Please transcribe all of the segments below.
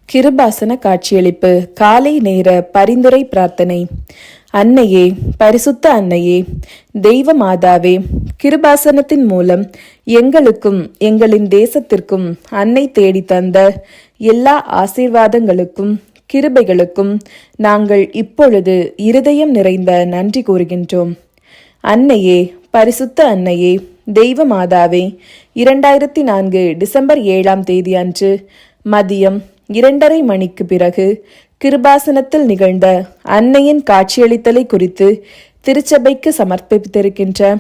கிருபாசன காட்சியளிப்பு காலை நேர பரிந்துரை பிரார்த்தனை. அன்னையே, பரிசுத்த அன்னையே, தெய்வ மாதாவே, கிருபாசனத்தின் மூலம் எங்களுக்கும் எங்களின் தேசத்திற்கும் அன்னை தேடி தந்த எல்லா ஆசீர்வாதங்களுக்கும் கிருபைகளுக்கும் நாங்கள் இப்பொழுது இருதயம் நிறைந்த நன்றி கூறுகின்றோம். அன்னையே, பரிசுத்த அன்னையே, தெய்வ மாதாவே, 2004 டிசம்பர் 7 அன்று மதியம் 2:30 மணிக்கு பிறகு கிருபாசனத்தில் நிகழ்ந்த அன்னையின் காட்சியளித்தலை குறித்து திருச்சபைக்கு சமர்ப்பித்திருக்கின்ற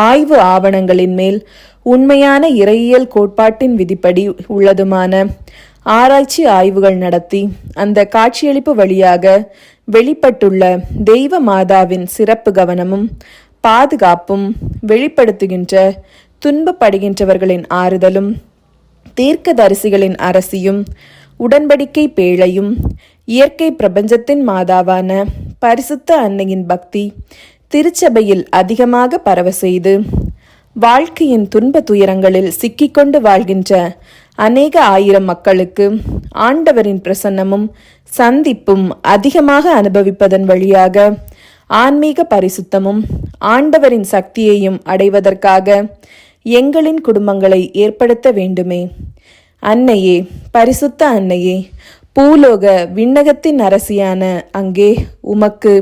ஆய்வு ஆவணங்களின் மேல் உண்மையான இறையியல் கோட்பாட்டின் விதிப்படி உள்ளதுமான ஆராய்ச்சி ஆய்வுகள் நடத்தி அந்த காட்சியளிப்பு வழியாக வெளிப்பட்டுள்ள தெய்வ மாதாவின் சிறப்பு கவனமும் பாதுகாப்பும் வெளிப்படுத்துகின்ற துன்பப்படுகின்றவர்களின் ஆறுதலும் தீர்க்கதரிசிகளின் அரசியும் உடன்படிக்கை பேழையும் இயற்கை பிரபஞ்சத்தின் மாதாவான பரிசுத்த அன்னையின் பக்தி திருச்சபையில் அதிகமாக பரவ செய்து வாழ்க்கையின் துன்ப துயரங்களில் சிக்கிக்கொண்டு வாழ்கின்ற அநேக ஆயிரம் மக்களுக்கு ஆண்டவரின் பிரசன்னமும் சந்திப்பும் அதிகமாக அனுபவிப்பதன் வழியாக ஆன்மீக பரிசுத்தமும் ஆண்டவரின் சக்தியையும் அடைவதற்காக எங்களின் குடும்பங்களை ஏற்படுத்த வேண்டுமே. அன்னையே, பரிசுத்த அன்னையே, பூலோக விண்ணகத்தின் அரசியான அங்கே உமக்கு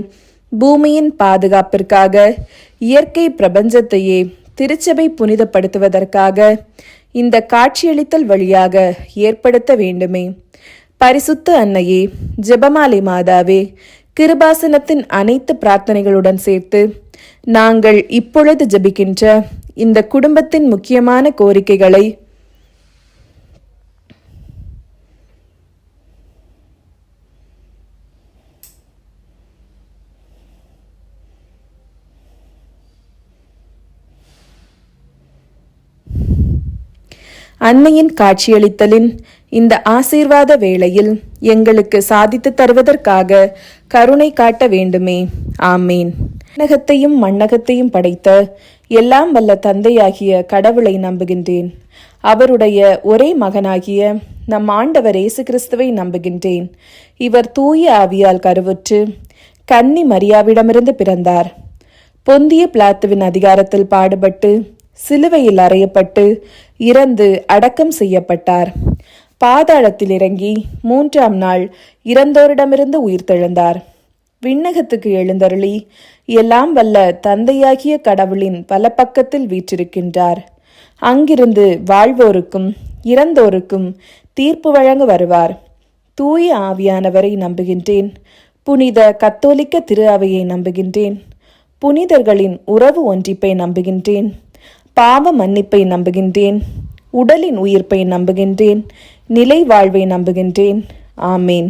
பூமியின் பாதுகாப்பிற்காக இயற்கை பிரபஞ்சத்தையே திருச்சபை புனிதப்படுத்துவதற்காக இந்த காட்சியளித்தல் வழியாக ஏற்படுத்த வேண்டுமே. பரிசுத்த அன்னையே, ஜெபமாலை மாதாவே, கிருபாசனத்தின் அனைத்து பிரார்த்தனைகளுடன் சேர்த்து நாங்கள் இப்பொழுது ஜெபிக்கின்ற இந்த குடும்பத்தின் முக்கியமான கோரிக்கைகளை அன்னையின் காட்சியளித்தலின் இந்த ஆசீர்வாத வேளையில் எங்களுக்கு சாதித்து தருவதற்காக கருணை காட்ட வேண்டுமே. ஆமீன். விண்ணகத்தையும் மண்ணகத்தையும் படைத்த எல்லாம் வல்ல தந்தையாகிய கடவுளை நம்புகின்றேன். அவருடைய ஒரே மகனாகிய நம் ஆண்டவர் இயேசு கிறிஸ்துவை நம்புகின்றேன். இவர் தூய ஆவியால் கருவுற்று கன்னி மரியாவிடமிருந்து பிறந்தார். பொந்திய பிலாத்துவின் அதிகாரத்தில் பாடுபட்டு சிலுவையில் அறையப்பட்டு இறந்து அடக்கம் செய்யப்பட்டார். பாதாளத்தில் இறங்கி 3ஆம் நாள் இறந்தோரிடமிருந்து உயிர்த்தெழுந்தார். விண்ணகத்துக்கு எழுந்தருளி எல்லாம் வல்ல தந்தையாகிய கடவுளின் பலப்பக்கத்தில் வீற்றிருக்கின்றார். அங்கிருந்து வாழ்வோருக்கும் இறந்தோருக்கும் தீர்ப்பு வழங்க வருவார். தூய ஆவியானவரை நம்புகின்றேன். புனித கத்தோலிக்க திரு அவையை நம்புகின்றேன். புனிதர்களின் உறவு ஒன்றிப்பை நம்புகின்றேன். பாவ மன்னிப்பை நம்புகின்றேன். உடலின் உயிர்ப்பை நம்புகின்றேன். நிலை வாழ்வை நம்புகின்றேன். ஆமேன்.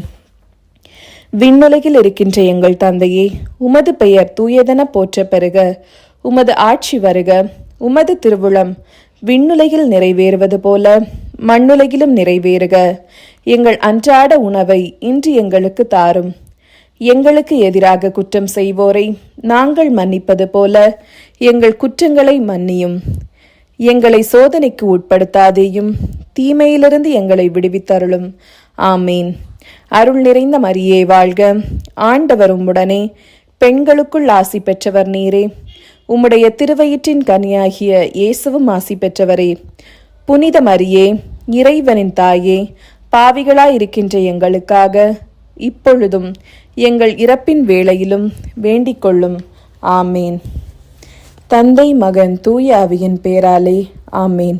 விண்ணுலகில் இருக்கின்ற எங்கள் தந்தையே, உமது பெயர் தூயதென போற்ற பெறுக. உமது ஆட்சி வருக. உமது திருவுளம் விண்ணுலகில் நிறைவேறுவது போல மண்ணுலகிலும் நிறைவேறுக. எங்கள் அன்றாட உணவை இன்று எங்களுக்கு தாரும். எங்களுக்கு எதிராக குற்றம் செய்வோரை நாங்கள் மன்னிப்பது போல எங்கள் குற்றங்களை மன்னியும். எங்களை சோதனைக்கு உட்படுத்தாதேயும், தீமையிலிருந்து எங்களை விடுவித்தருளும். ஆமீன். அருள் நிறைந்த மரியே வாழ்க. ஆண்டவர் உம்முடனே, பெண்களுக்குள் ஆசி பெற்றவர் நீரே. உம்முடைய திருவயிற்றின் கனியாகிய இயேசுவும் ஆசி பெற்றவரே. புனித மரியே, இறைவனின் தாயே, பாவிகளாயிருக்கின்ற எங்களுக்காக இப்பொழுதும் எங்கள் இறப்பின் வேளையிலும் வேண்டிக் கொள்ளும். ஆமேன். தந்தை, மகன், தூய ஆவியின் பேராலே. ஆமேன்.